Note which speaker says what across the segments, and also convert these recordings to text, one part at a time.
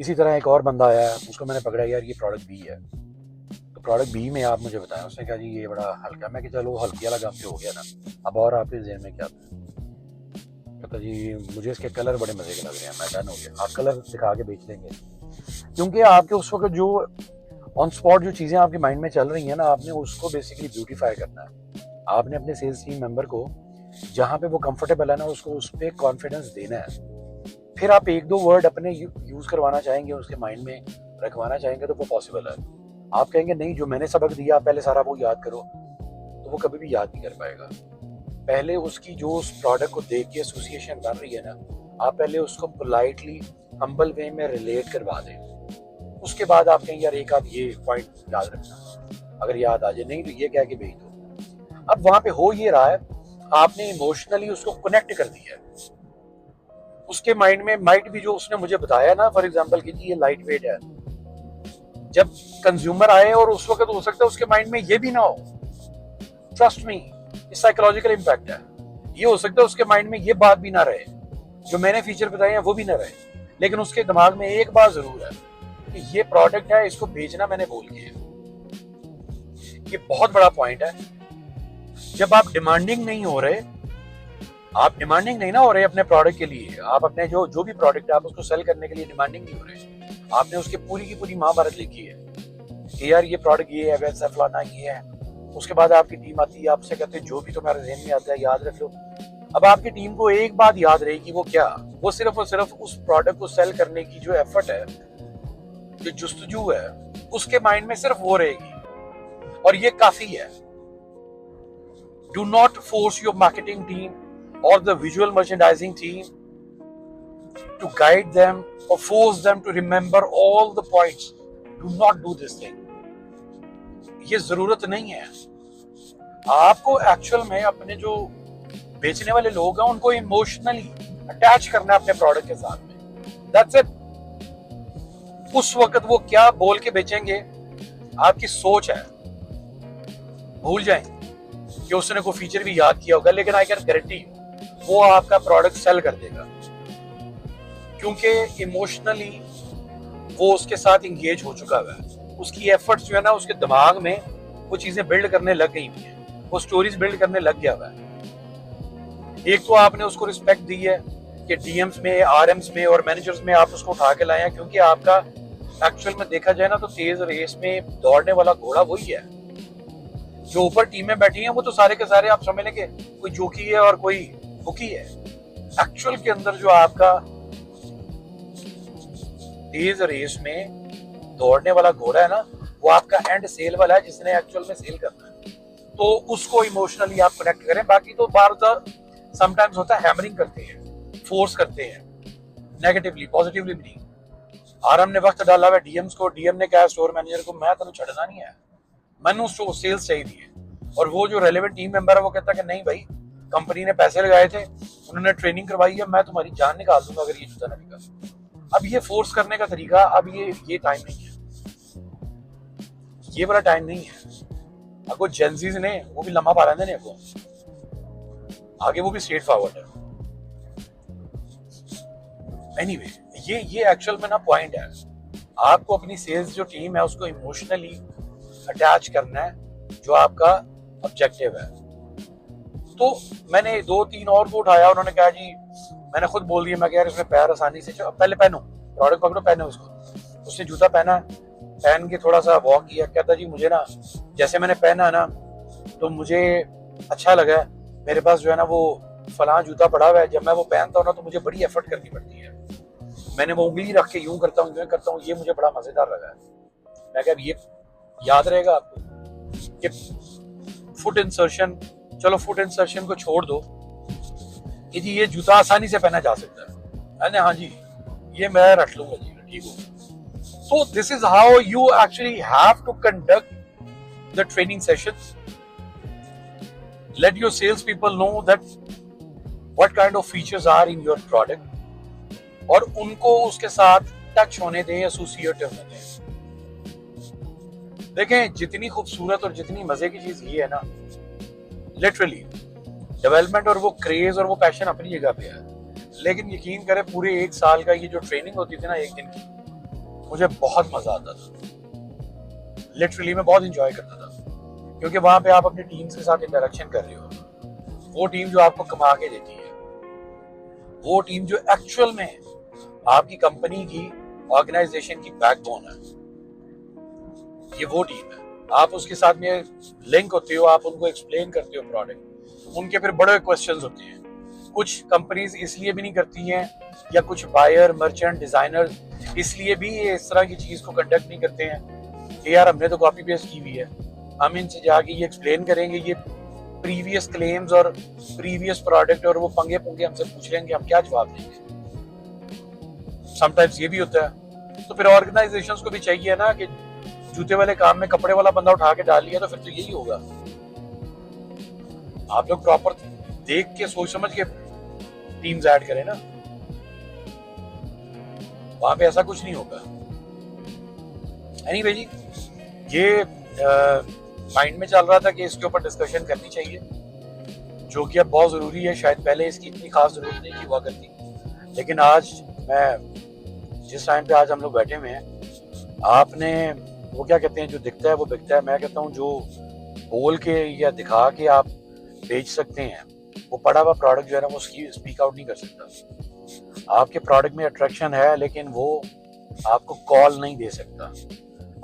Speaker 1: इसी तरह एक और बंदा आया, उसको मैंने पकड़ा, यार ये प्रोडक्ट बी है, तो प्रोडक्ट बी में आप मुझे बताएं। उसने कहा जी ये बड़ा हल्का। मैं कि चलो हल्की वाला काम तो हो गया ना, अब और आपके जहन में क्या था? कहता जी मुझे इसके कलर बड़े मजे के लग रहे हैं। मैं डन हो गया, आप कलर दिखा के बेच देंगे। क्योंकि आपके उस वक्त जो ऑन स्पॉट जो चीज़ें आपके माइंड में चल रही हैं ना, आपने उसको बेसिकली ब्यूटीफाई करना है। आपने अपने सेल्स टीम मेंबर को जहाँ पे वो कंफर्टेबल है ना, उसको उस पर कॉन्फिडेंस देना है। फिर आप एक दो वर्ड अपने यूज करवाना चाहेंगे, उसके माइंड में रखवाना चाहेंगे, तो वो पॉसिबल है। आप कहेंगे नहीं, जो मैंने सबक दिया पहले सारा वो याद करो, तो वो कभी भी याद नहीं कर पाएगा। पहले उसकी जो उस प्रोडक्ट को देख के एसोसिएशन बन रही है ना, आप पहले उसको पोलाइटली हम्बल वे में रिलेट करवा दें। उसके बाद आप कहें यार एक आध ये पॉइंट याद रखना, अगर याद आ जाए, नहीं तो ये कह के भेज दो। अब वहां पे हो ये रहा है, आपने इमोशनली उसको कनेक्ट कर दिया है। उसके माइंड में माइट भी जो उसने मुझे बताया ना, फॉर एग्जांपल कि जी ये लाइट वेट है, जब कंज्यूमर आए और उस वक्त हो सकता है उसके माइंड में ये भी ना हो। ट्रस्ट मी, ये साइकोलॉजिकल इम्पैक्ट है। ये हो सकता है उसके माइंड में ये बात भी ना रहे, जो मैंने फीचर बताए हैं वो भी ना रहे, लेकिन उसके दिमाग में एक बात जरूर है कि ये प्रोडक्ट है, इसको बेचना मैंने भूल गया। ये बहुत बड़ा पॉइंट है। जब आप डिमांडिंग नहीं हो रहे, आप डिमांडिंग नहीं ना हो रहे अपने प्रोडक्ट के लिए, आप अपने जो भी प्रोडक्ट है आप उसको सेल करने के लिए डिमांडिंग नहीं हो रहे, आपने उसकी पूरी की पूरी महाभारत लिखी है कि यार ये प्रोडक्ट ये है, वैसा फलाना ये है। उसके बाद आपकी टीम आती है, आपसे कहते हैं जो भी तुम्हारे जहन में आता है याद रख लो। अब आपकी टीम को एक बात याद रहेगी, वो क्या? वो सिर्फ और सिर्फ उस प्रोडक्ट को सेल करने की जो एफर्ट है, जो जुस्तजू है, उसके माइंड में सिर्फ वो रहेगी, और ये काफी है। Do not force your marketing team or the visual merchandising team to guide them or force them to remember all the points. Do not do this thing. ये जरूरत नहीं है। आपको एक्चुअल में अपने जो बेचने वाले लोग हैं उनको इमोशनली अटैच करना है अपने प्रोडक्ट के साथ में। That's it. उस वक्त वो क्या बोल के बेचेंगे, आपकी सोच है। भूल जाएं कि उसने कोई फीचर भी याद किया होगा, लेकिन आई कैन गारंटी वो आपका प्रोडक्ट सेल कर देगा, क्योंकि इमोशनली वो उसके साथ इंगेज हो चुका है। उसकी एफर्ट्स जो है ना, उसके दिमाग में वो चीजें बिल्ड करने लग गई हुई है, वो स्टोरीज बिल्ड करने लग गया है। एक तो आपने उसको रिस्पेक्ट दी है कि डीएम्स में, आरएम्स में और मैनेजर्स में आप उसको उठा के लाए हैं, क्योंकि आपका एक्चुअल में देखा जाए ना तो तेज रेस में दौड़ने वाला घोड़ा वही है। जो ऊपर टीमें बैठी हैं वो तो सारे के सारे आप समझ लेंगे कोई जोकी है और कोई बुकी है। एक्चुअल के अंदर जो आपका तेज रेस में दौड़ने वाला घोड़ा है ना, वो आपका एंड सेल वाला है, जिसने एक्चुअल में सेल करना है। तो उसको इमोशनली आप कनेक्ट करें। बाकी तो बार समटाइम्स होता है हैमरिंग करते हैं, फोर्स करते हैं, नेगेटिवली, पॉजिटिवली नहीं। आरएम ने वक्त डाला हुआ डीएम्स को, डीएम ने कहा स्टोर मैनेजर को मैं तेन छड़ना नहीं है, मैंने उसको सेल्स चाहिए। और वो जो रेलेवेंट टीम मेंबर है वो कहता कि नहीं भाई, कंपनी ने पैसे लगाए थे, उन्होंने ट्रेनिंग करवाई है, मैं तुम्हारी जान निकाल दूंगा अगर ये जूता ना निकाल। अब ये फोर्स करने का तरीका, अब ये टाइम नहीं है, ये वाला टाइम नहीं है। अगो जेंजीज ने वो भी लम्हा पा रहे ने अगो आगे, वो भी स्ट्रेट फॉरवर्ड है। एनीवे, ये एक्चुअल में ना पॉइंट है। आपको अपनी सेल्स जो टीम है उसको इमोशनली अटैच करना है, जो आपका ऑब्जेक्टिव है। तो मैंने 2-3 और को उठाया, उन्होंने कहा जी, मैंने खुद बोल दिया, मैं कह रहा इसमें पैर आसानी से पहले पहनो, प्रोडक्ट पकड़ो, पहनो उसको। उसने जूता पहना, पहन के थोड़ा सा वॉक किया, कहता जी मुझे ना जैसे मैंने पहना ना तो मुझे अच्छा लगा, मेरे पास जो है ना वो फलां जूता पड़ा हुआ है, जब मैं वो पहनता हूँ ना तो मुझे बड़ी एफर्ट करनी पड़ती है, मैंने वो उंगली रख के यूं करता हूँ, ये मुझे बड़ा मजेदार लगा है। मैं कहा ये याद रहेगा आपको कि फुट इंसर्शन, चलो फुट इंसर्शन को छोड़ दो कि जी ये जूता आसानी से पहना जा सकता है ना, हाँ जी ये मैं रख लूंगा जी, ठीक हो। So this is how you actually have to conduct the training sessions. Let your sales people know that what kind of features are in your product, और उनको उसके साथ टच होने दें, एसोसिएट होने दें। देखें जितनी खूबसूरत और जितनी मजे की चीज ये है ना, लिटरली डेवलपमेंट और वो क्रेज और वो पैशन अपनी जगह पे है, लेकिन यकीन करें पूरे 1 साल का ये जो ट्रेनिंग होती थी ना एक दिन की, मुझे बहुत मजा आता था, लिटरली मैं बहुत इंजॉय करता था, क्योंकि वहां पे आप अपनी टीम्स के साथ इंटरेक्शन कर रहे हो। वो टीम जो आपको कमा के देती है, वो टीम जो एक्चुअल में आपकी कंपनी की ऑर्गेनाइजेशन की बैकबोन है, ये वो टीम है। आप उसके साथ में लिंक होते हो, आप उनको एक्सप्लेन करते हो प्रोडक्ट, उनके फिर बड़े क्वेश्चंस होते हैं। कुछ कंपनीज इसलिए भी नहीं करती हैं, या कुछ बायर मर्चेंट डिजाइनर इसलिए भी इस तरह की चीज को कंडक्ट नहीं करते हैं कि यार हमने तो कॉपी पेस्ट की हुई है, हम इनसे जाके ये एक्सप्लेन करेंगे, ये प्रीवियस क्लेम्स और प्रीवियस प्रोडक्ट और वो पंगे पुंगे हमसे पूछ लेंगे, हम क्या जवाब देंगे। समटाइम्स ये भी होता है। तो फिर ऑर्गेनाइजेशंस को भी चाहिए ना कि जूते वाले काम में कपड़े वाला बंदा उठा के डाल लिया तो फिर तो यही होगा। आप लोग प्रॉपर देख के सोच समझ के टीम्स ऐड करें ना, वहां पे ऐसा कुछ नहीं होगा। एनीवे जी, ये माइंड में चल रहा था कि इसके ऊपर डिस्कशन करनी चाहिए, जो कि अब बहुत जरूरी है। शायद पहले इसकी इतनी खास जरूरत नहीं की हुआ करती, लेकिन आज मैं जिस टाइम पे आज हम लोग बैठे हुए हैं, आपने वो क्या कहते हैं, जो दिखता है वो बिकता है। मैं कहता हूँ जो बोल के या दिखा के आप बेच सकते हैं, वो पड़ा हुआ प्रोडक्ट जो है ना वो स्पीक आउट नहीं कर सकता। आपके प्रोडक्ट में अट्रैक्शन है, लेकिन वो आपको कॉल नहीं दे सकता।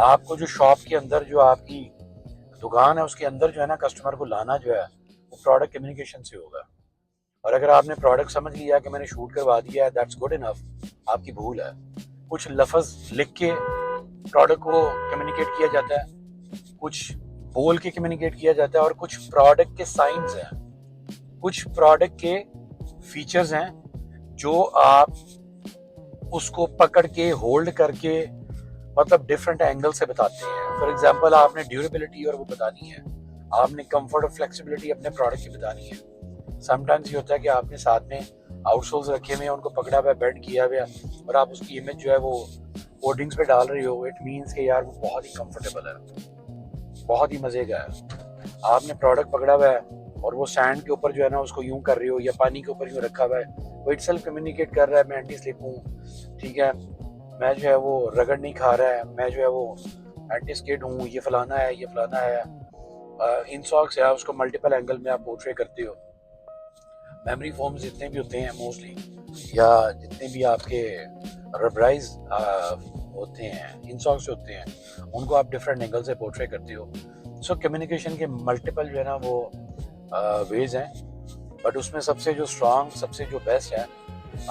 Speaker 1: आपको जो शॉप के अंदर, जो आपकी दुकान है उसके अंदर जो है ना, कस्टमर को लाना जो है वो प्रोडक्ट कम्युनिकेशन से होगा। और अगर आपने प्रोडक्ट समझ लिया कि मैंने शूट करवा दिया है, दैट्स गुड इनफ, आपकी भूल है। कुछ लफ्ज लिख के प्रोडक्ट को कम्युनिकेट किया जाता है, कुछ बोल के कम्युनिकेट किया जाता है, और कुछ प्रोडक्ट के साइंस हैं, कुछ प्रोडक्ट के फीचर्स हैं जो आप उसको पकड़ के होल्ड करके मतलब डिफरेंट एंगल से बताते हैं। फॉर एग्जांपल, आपने ड्यूरेबिलिटी और वो बतानी है, आपने कंफर्ट और फ्लेक्सिबिलिटी अपने प्रोडक्ट की बतानी है। समटाइम्स ये होता है कि आपने साथ में आउटसोल्स रखे हुए हैं, उनको पकड़ा हुआ, बेंड किया हुआ, और आप उसकी इमेज जो है वो होर्डिंग्स पे डाल रही हो। इट मीन्स कि यार वो बहुत ही कंफर्टेबल है, बहुत ही मजे का है। आपने प्रोडक्ट पकड़ा हुआ है और वो सैंड के ऊपर जो है ना उसको यूं कर रही हो, या पानी के ऊपर यूं रखा हुआ है, वो इटसेल्फ कम्युनिकेट कर रहा है मैं एंटी स्लिप हूँ, ठीक है, मैं जो है वो रगड़ नहीं खा रहा है, मैं जो है वो एंटी स्किड हूँ, ये फलाना है, ये फलाना है। इन सॉक्स है, उसको मल्टीपल एंगल में आप पोर्ट्रे करते हो। मेमोरी फोम्स जितने भी होते हैं मोस्टली, या जितने भी आपके रबराइज होते हैं, इन सॉक्स होते हैं, उनको आप डिफरेंट एंगल से पोर्ट्रे करते हो। सो कम्युनिकेशन के मल्टीपल जो है ना वो वेज हैं, बट उसमें सबसे जो स्ट्रांग, सबसे जो बेस्ट है,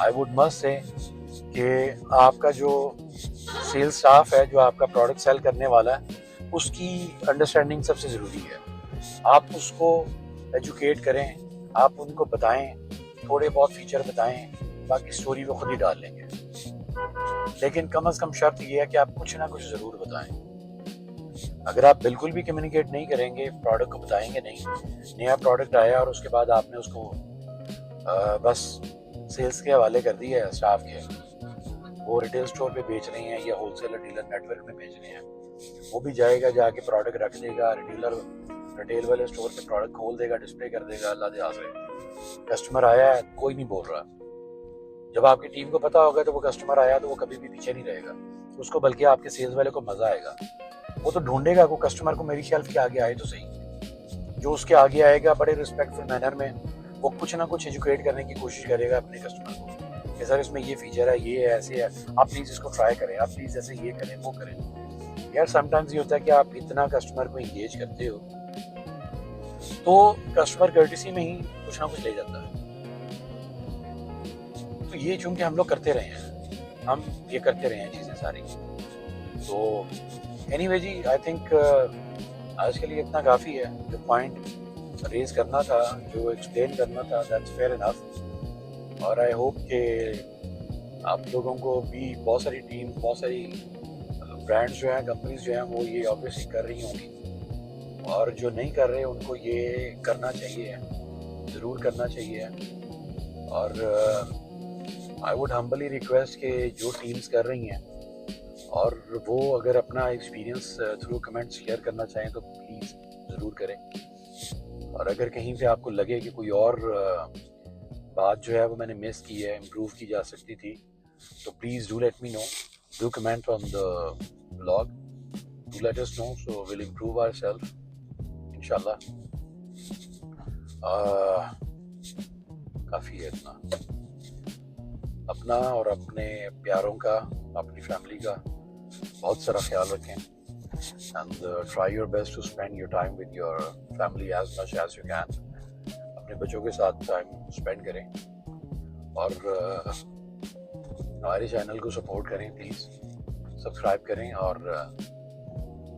Speaker 1: आई वुड मस्ट से कि आपका जो सेल्स स्टाफ है, जो आपका प्रोडक्ट सेल करने वाला है, उसकी अंडरस्टैंडिंग सबसे ज़रूरी है। आप उसको एजुकेट करें, आप उनको बताएं, थोड़े बहुत फीचर बताएं, बाकी स्टोरी वो खुद ही डाल लेंगे। लेकिन कम से कम शर्त ये है कि आप कुछ ना कुछ ज़रूर बताएं। अगर आप बिल्कुल भी कम्युनिकेट नहीं करेंगे, प्रोडक्ट को बताएंगे नहीं, नया प्रोडक्ट आया और उसके बाद आपने उसको बस सेल्स के हवाले कर दिया है स्टाफ के, वो रिटेल स्टोर पे बेच रहे हैं या होलसेलर डीलर नेटवर्क में बेच रहे हैं, वो भी जाएगा, जाके प्रोडक्ट रख देगा, रिटेल वाले स्टोर पे प्रोडक्ट खोल देगा, डिस्प्ले कर देगा, अल्लाह दे हाज़िर। कस्टमर आया है, कोई नहीं बोल रहा। जब आपकी टीम को पता होगा तो वो कस्टमर आया तो वो कभी भी पीछे नहीं रहेगा, उसको बल्कि आपके सेल्स वाले को मजा आएगा। वो तो ढूंढेगा को कस्टमर को मेरी शेल्फ के आगे आए तो सही। जो उसके आगे आएगा बड़े रिस्पेक्टफुल मैनर में, वो कुछ ना कुछ एजुकेट करने की कोशिश करेगा अपने कस्टमर को कि सर इसमें ये फीचर है, ये है, ऐसे है, आप प्लीज़ इसको ट्राई करें, आप प्लीज़ ऐसे ये करें, वो करें। यार समटाइम्स ये होता है कि आप इतना कस्टमर को इंगेज करते हो तो कस्टमर कर्टिसी में ही कुछ ना कुछ ले जाता है। तो ये चूंकि हम लोग करते रहे हैं, हम ये करते रहे हैं चीज़ें सारी। तो एनीवे जी, आई थिंक आज के लिए इतना काफ़ी है। जो पॉइंट रेज करना था, जो एक्सप्लेन करना था, दैट्स फेयर इनफ। और आई होप कि आप लोगों को भी बहुत सारी टीम, बहुत सारी ब्रांड्स जो हैं, कंपनीज जो हैं, वो ये ऑब्वियसली कर रही होंगी, और जो नहीं कर रहे उनको ये करना चाहिए, ज़रूर करना चाहिए। और आई वुड हम्बली रिक्वेस्ट कि जो टीम्स कर रही हैं और वो अगर अपना एक्सपीरियंस थ्रू कमेंट शेयर करना चाहें तो प्लीज़ ज़रूर करें। और अगर कहीं पे आपको लगे कि कोई और बात जो है वो मैंने मिस की है, इम्प्रूव की जा सकती थी, तो please do let me know. Do comment on the blog. Do let us know, so we'll improve ourselves, inshallah. काफ़ी है इतना। अपना और अपने प्यारों का, अपनी फैमिली का बहुत सारा ख्याल रखें, and try your best to spend your time with your family as much as you can. अपने बच्चों के साथ टाइम स्पेंड करें और हमारे चैनल को सपोर्ट करें, प्लीज़ सब्सक्राइब करें और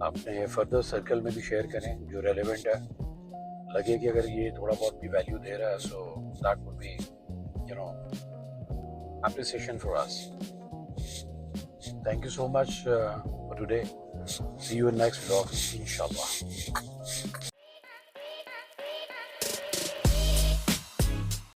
Speaker 1: अपने फर्दर सर्कल में भी शेयर करें जो रेलेवेंट है। लगे कि अगर ये थोड़ा बहुत भी वैल्यू दे रहा है, so that would be appreciation for us. Thank you so much for today. See you in next vlog, inshallah.